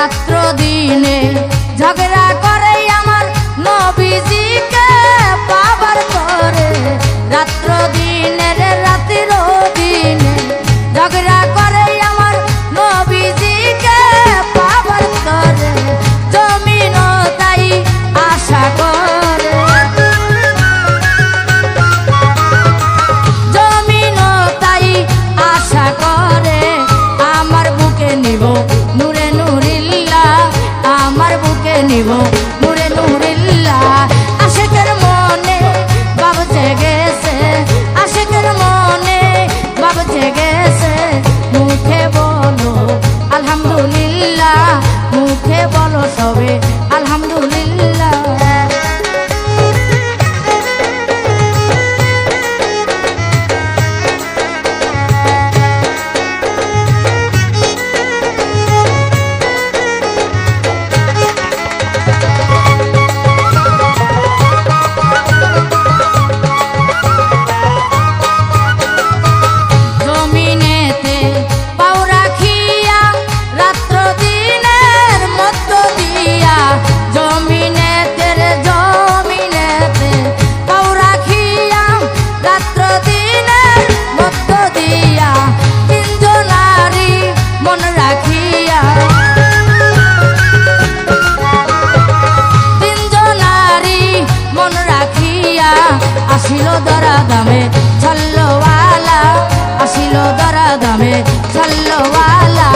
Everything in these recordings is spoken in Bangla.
রাত্র দিনে ঝগড়া করে আমার নবীজিকে পাবার করে। রাত্র দিনে রে রাত্র দিনে ঝগড়া করে আমার নবীজিকে পাবার করে। জমিনও তাই আশা করে, জমিনও তাই আশা করে। আমার বুকে নিব নূরে নূরিল্লাহ, আমার বুকে নিব নূরে নূরিল্লাহ। আশিকের মনে বাব জেগেছে, আশিকের মনে বাব জেগেছে। মুখে বলো আলহামদুলিল্লাহ, মুখে বলো সবে আলহামদুলিল্লাহ। জমিনেতে পাও রাখিয়া রাত্র দিনের মধ্য দিয়া, জমিনেতে রে জমিনেতে পাও রাখিয়া রাত্র দিনের মধ্য দিয়া। তিনজনারি মন রাখিয়া, তিনজনারি মন রাখিয়া আসিল দরা দামে ছল্লওয়ালা, আসিল দরা দামে ছল্লওয়ালা।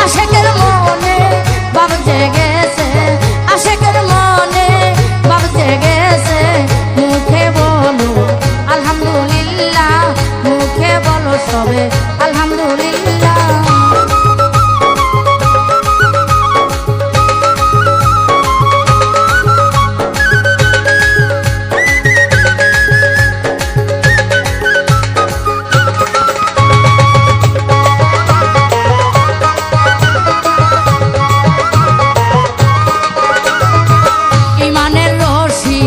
আশিকের মনে বাব জেগেছে, আশিকের মনে বাব জেগেছে। মুখে বলো আলহামদুলিল্লাহ, মুখে বলো সবে আলহামদুলিল্লাহ। ইমানের রশি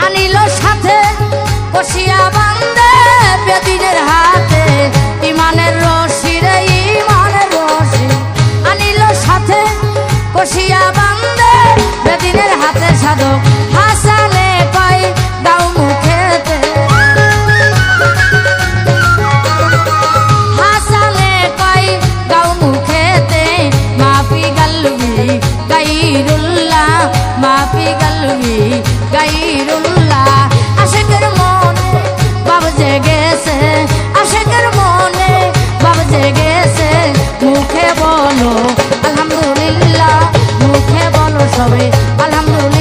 আনিল সাথে কষিয়া বান্ধে বেদিনের হাতে। ইমানের রশি রে ইমানের রশি আনিল সাথে কষিয়া বান্ধে বেদিনের হাতে। সাধক হাসানে কয় দাও মুখেতে, হাসানে কয় দাও মুখেতে। মাফি গালবি গাইরুল্লাহ, মাফি গালবি গাইরুল্লাহ। আশিকের মনে বাব জেগেছে, আশিকের মনে বাব জেগেছে। মুখে বলো আলহামদুলিল্লাহ, মুখে বলো সবে আলহামদুলিল্লাহ।